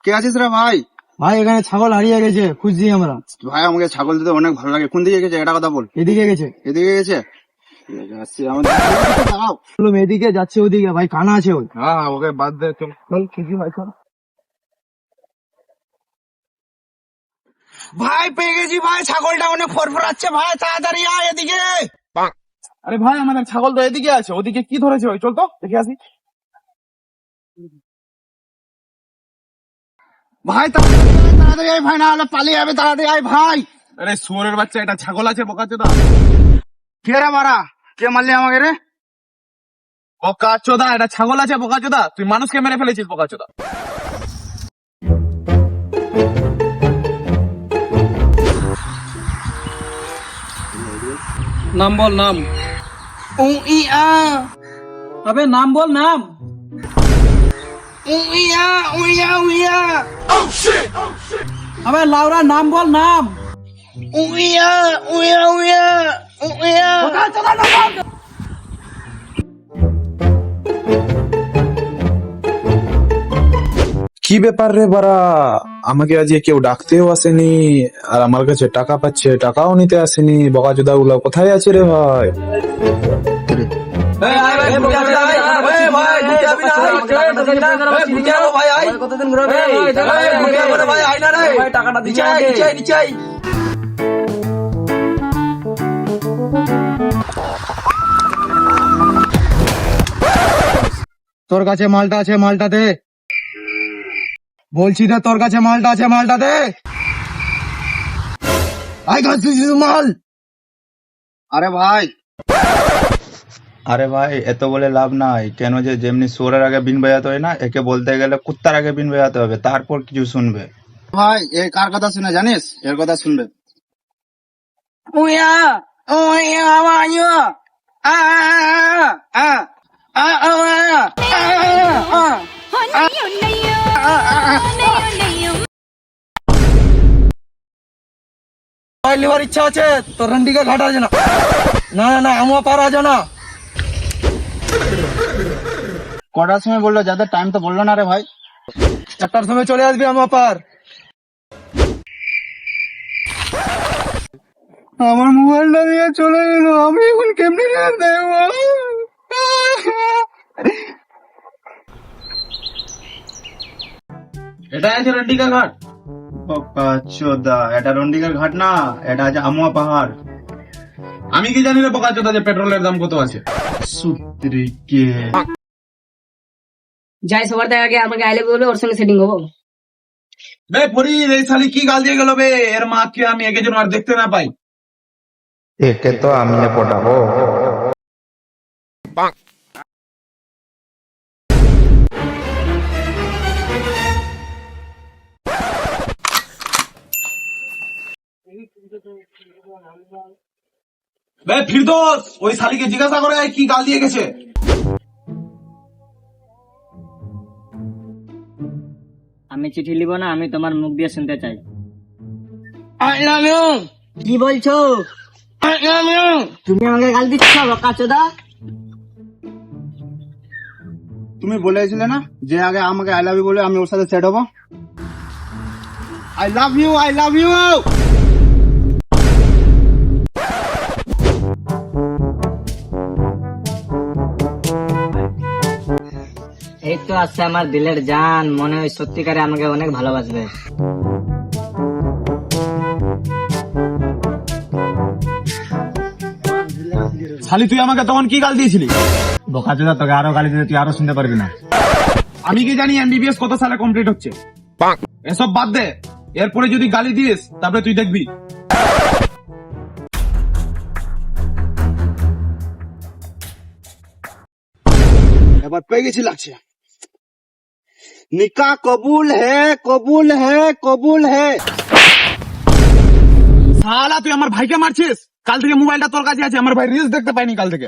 কে আছিস রে ভাই? ভাই এখানে ছাগল হারিয়ে গেছে, খুঁজছি আমরা। ভাই আমাকে ছাগল দিতে অনেক ভালো লাগে। কোন দিকে গেছে এটা কথা বল। এদিকে গেছে। এদিকে গেছে? ঠিক আছে, আসছি। আমাদের দাঁড়াও। বললাম এদিকে যাচ্ছে, ওদিকে ভাই কানা আছে ওই। হ্যাঁ ওকে বাদ দে, চল চল খুঁজি ভাই চল। ভাই পেয়ে গেছি ভাই, ছাগলটা অনেক ফরফরাচ্ছে ভাই, তাড়াতাড়ি আয় এদিকে। আরে ভাই আমাদের ছাগল তো এদিকে আছে, ওদিকে কি ধরেছে ওই? চল তো দেখে আসি। ভাই তাড়াতাড়ি আয় ভাই, না হলে পালিয়ে যাবে, তাড়াতাড়ি আয় ভাই। আরে শুয়োরের বাচ্চা, এটা ছাগল আছে বোকাচোদা। কে রে মারা? কে মারলি আমাকে রে? বোকাচোদা, এটা ছাগল আছে বোকাচোদা। তুই মানুষকে মেরে ফেলেছিস বোকাচোদা। নাম বল, নাম। আবে নাম বল, নাম। আবে লাউরা নাম বল, নাম। কি ব্যাপার রে বাড়া, আমাকে আজকে কেউ ডাকতেও আসেনি, আর আমার কাছে টাকা পাচ্ছে, টাকাও নিতে আসেনি। বকাচোদা গুলো কোথায় আছে রে ভাই? তোর কাছে মালটা আছে, মালটা দে। বলছি না তোর কাছে মালটা আছে, মালটা দে। আই খাচ্ছিস মাল। আরে ভাই এত বলে লাভ নাই, কেন যে যেমনি সোরের আগে বিন বাজাতে হয় না, একে বলতে গেলে কুত্তার আগে বিন বাজাতে হবে, তারপর কিছু শুনবে। ভাই এ কার কথা শুনে জানিস? এর কথা শুনবে। লিভার ইচ্ছা আছে তোর, রন্ডিকে ঘাটা আছে না। না না না, আমার পারা আছে না। কটার সময় বললো? যাদের টাইম তো বললো না রে ভাই। 4টার সময় চলে আসবি আমার পার। আমার মোবাইলটা নিয়ে চলে গেল, আমি এখন কেমনি দেবো? এটা আছে রন্ডিকা ঘাট। বোকাচোদা, এটা রন্ডিকার ঘাট না, এটা আছে আমুয়া পাহাড়। আমি কি জানি রে বোকাচোদা যে পেট্রোলের দাম কত আছে? সূত্রিকে যাই সবার দেখা আগে আমাকে আইলে বলে ওর সঙ্গে সেটিং হবো। বে ফরিদ, এই শালি কি গাল দিয়ে গেল বে? এর মাকে আমি একে যেন আর দেখতে না পাই। একে তো আমি পটাবো। বে ফিরদোস, ওই শালিকে জিজ্ঞাসা করে আয় কি গাল দিয়ে গেছে। আমি চিঠি লিখবো না, আমি তোমার মুখ দিয়ে শুনতে চাই। কি বলছো? তুমি আমাকে গাল দিচ্ছ বোকাচোদা? তুমি বলেছিলে না যে আগে আমাকে আই লাভ ইউ বলে আমি ওর সাথে সেট হবো। I love you, I love you. এই তো আছে আমার দিলের জান, মনে হয় সত্যিকারে আমাকে অনেক ভালোবাসবে। শালি তুই আমাকে তখন কি গাল দিয়েছিলি? বোকাচোদা, তোকে আরো গালি দিতে তুই আরো শুনতে পারবি না। আমি কি জানি এমবিবিএস কত সালে কমপ্লিট হচ্ছে? এসব বাদ দে, এরপরে যদি গালি দিস তারপরে তুই দেখবি। এবার পেয়ে গেছি লাগছে। নিকা কবুল হে, কবুল হে, কবুল হে। শালা তুই আমার ভাইকে মারছিস? কাল থেকে মোবাইলটা তোর কাছে আছে, আমার ভাই রিলস দেখতে পাইনি কাল থেকে।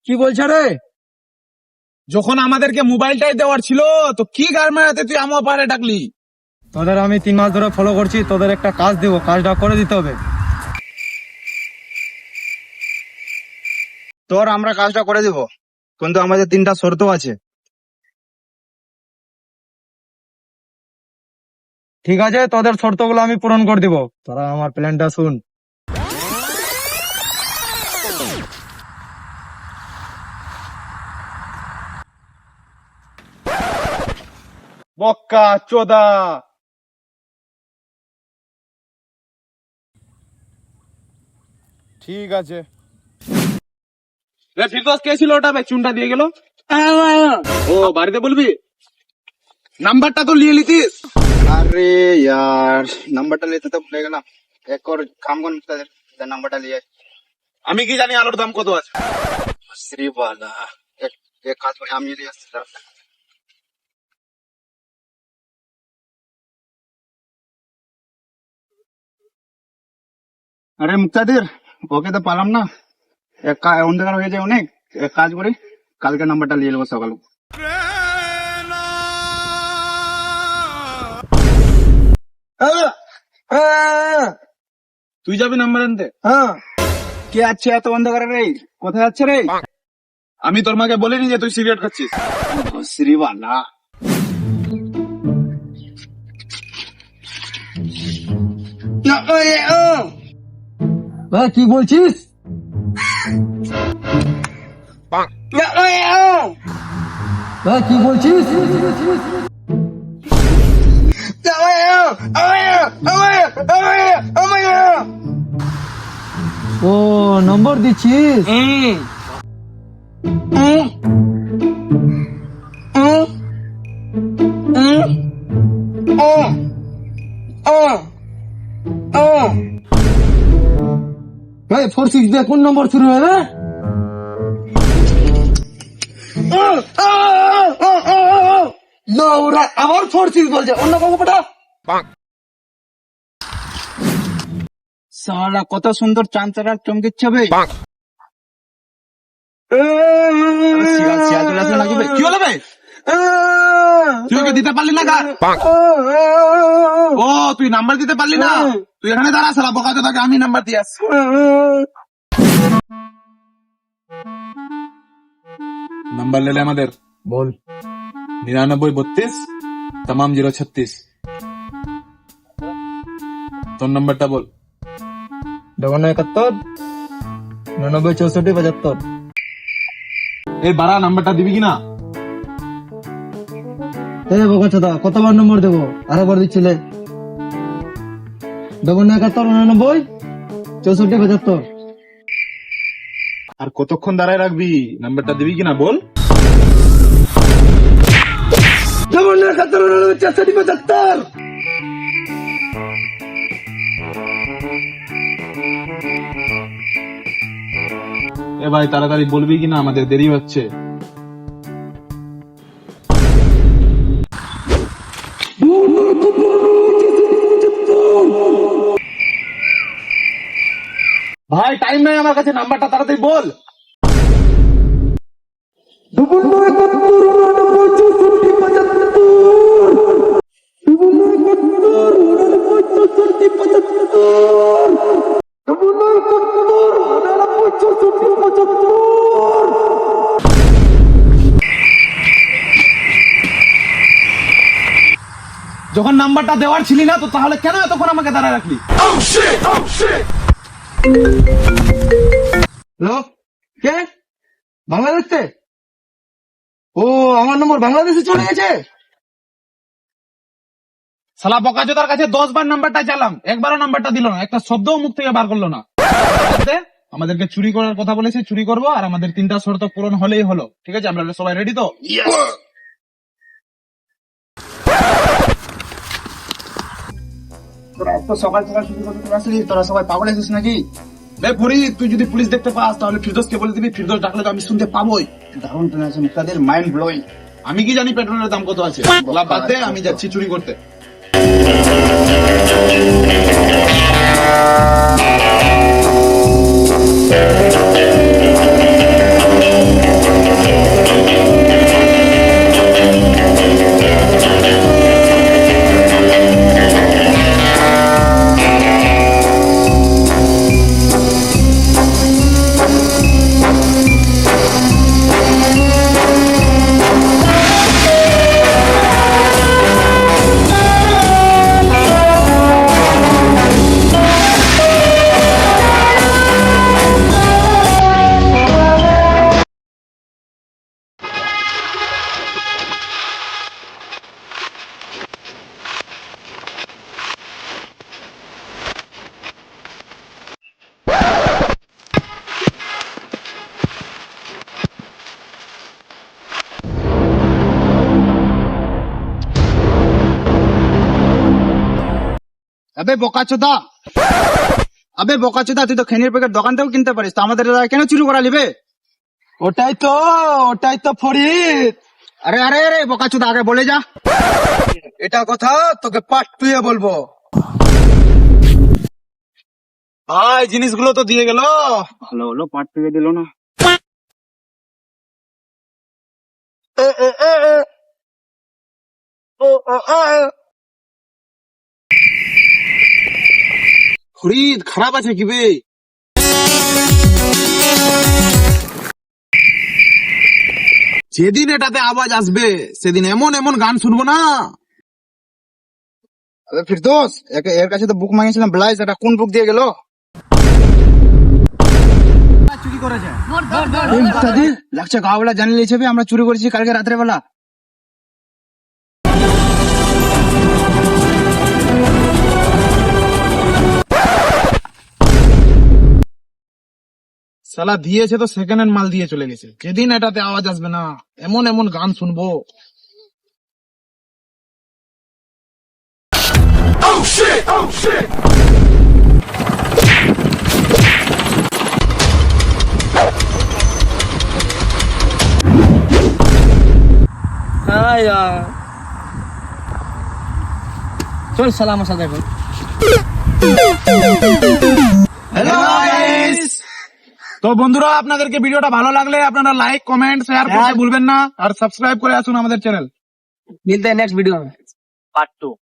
কি বলছে রে? যখন আমাদেরকে মোবাইলটাই দেওয়ার ছিল তো কি গার মারাতে তুই আমার পারে ডাকলি? তোদের আমি 3 মাস ধরে ফলো করছি, তোদের একটা কাজ দেবো, কাজটা করে দিতে হবে। তোর আমরা কাজটা করে দিব, কিন্তু আমাদের 3টা শর্ত আছে। ঠিক আছে, তোদের শর্তগুলো আমি পূরণ করে দিব, তোরা আমার প্ল্যানটা শুন। বক্কা চোদা। ঠিক আছে। রে ফিরদৌস কে ছিল ওটা? চুনটা দিয়ে গেল। ও বাড়িতে বলবি? নাম্বারটা তো নিয়ে লিতিস। अरे यार नंबरটা নিতে তো ভুলে গেলাম। এক और काम कर मुक्तादिर नंबरটা लिए। আমি কি জানি আলুর দাম কত আছে? श्रीवाला एक एक কাজ করে আমি নিয়ে আসছি দাঁড়া। আরে মুক্তাদির, ওকে তো পালাম না, অন্ধকার হয়ে যায় অনেক। এক কাজ করি, কালকে নাম্বারটা নিয়ে নেবো সকালে। তুই যাবি নাম্বার আনতে? হ্যাঁ, কে আছে এত অন্ধকারে রে? কোথায় যাচ্ছে রে? আমি তোর মাকে বলিনি যে তুই সিগারেট খাচ্ছিস? শ্রীবালা ভাই কি বলছিস? ভাই কি বলছিস? ও নম্বর দিচ্ছিস? ভাই 46 দিয়ে কোন নম্বর শুরু হবে? না ওরা আবার 46 বলছে, অন্য কাউকে পাঠা। সালা কত সুন্দর চাঁদরা চমকিচ্ছে বে। শিয়াল শিয়াল চলে আসলো নাকি বে? কি হলো বে? তুই ওকে দিতে পারলি না কার? ও তুই নাম্বার দিতে পারলি না? তুই এখানে দাঁড়া, শালা বোকা চোদাকে আমি নাম্বার দিয়ে আসছি। নাম্বার লেলে আমাদের বল। 99 32 तमाम 036। তোর নাম্বারটা বল। 5171 99 64 75। এই বাড়া নাম্বারটা দিবি কিনা? বোকা চোদা, কতবার নম্বর দেবো? আরেকবার দিচ্ছিলে। 5171 99 64 75। আর কতক্ষণ দাঁড়ায় রাখবি? নাম্বারটা দিবি কিনা বল। 5171 99 64 75। এ ভাই তাড়াতাড়ি বলবি কিনা, আমাদের দেরি হচ্ছে। ভাই টাইম নাই আমার কাছে, নাম্বারটা তাড়াতাড়ি বল। যখন নাম্বারটা দেওয়ার ছিলি না তো তাহলে কেন এতক্ষণ আমাকে দাঁড়ায় রাখলি? হ্যালো, কে? বাংলাদেশ থেকে? ও আমার নম্বর বাংলাদেশে চলে গেছে। শালা বকাচোদার কাছে 10 বার নাম্বারটা চালাম, একবারও নাম্বারটা দিল না, একটা শব্দও মুখ থেকে বার করলো না। আমাদেরকে চুরি করার কথা বলেছে, চুরি করব, আর আমাদের 3টা শর্ত পূরণ হলেই হলো। ঠিক আছে, আমরা সবাই রেডি তো? তোরা এত সকাল সকাল শুরু করতে চলে আসলি, তোরা সবাই পাগল আছিস নাকি? বে বুড়ি, তুই যদি পুলিশ দেখতে পাস তাহলে ফিরদৌসকে বলে দিবি, ফিরদৌস ডাকলে তো আমি শুনতে পাবোই। দারুণ প্ল্যান আছে মুক্তাদির, মাইন্ড ব্লোয়িং। আমি কি জানি পেট্রোলের দাম কত আছে? বলা বাদ দে, আমি যাচ্ছি চুরি করতে। আবে বোকাচোদা, আবে বোকাচোদা, তুই তো খেনির প্যাকেট দোকান থেকেও কিনতে পারিস, তো আমাদের এলাকায় কেন চুরি করা নিবে? ওটাই তো ফরিদ। আরে আরে আরে বোকাচোদা, আগে বলে যা। এটা কথা তোকে পাট তুইয়ে বলবো। ভাই জিনিসগুলো তো দিয়ে গেল। ভালো হলো পাট পেয়ে দিল না। ফরিদ খারাপ আছে কি বে? যেদিন এটাতে আওয়াজ আসবে সেদিন এমন এমন গান শুনবো না। আবে ফিরদৌস, এর কাছে তো বুক মাগিয়েছিলাম ব্লাইজ, এটা কোন বুক দিয়ে গেল? চুরি করেছে লাগছে, গাওয়ালা জানিয়ে লিয়েছে আমরা চুরি করেছি কালকে রাত্রে বেলা। শালা দিয়েছে তো সেকেন্ড হ্যান্ড মাল দিয়ে চলে গেছে। যেদিন এটাতে আওয়াজ আসবে না এমন এমন গান শুনবো। চল সালা আমার সাথে এখন। হ্যালো গাইস, তো বন্ধুরা আপনাদেরকে ভিডিওটা ভালো লাগলে আপনারা লাইক কমেন্ট শেয়ার করতে ভুলবেন না, আর সাবস্ক্রাইব করে আসুন আমাদের চ্যানেল। মিলতে নেক্সট वीडियो में पार्ट 2।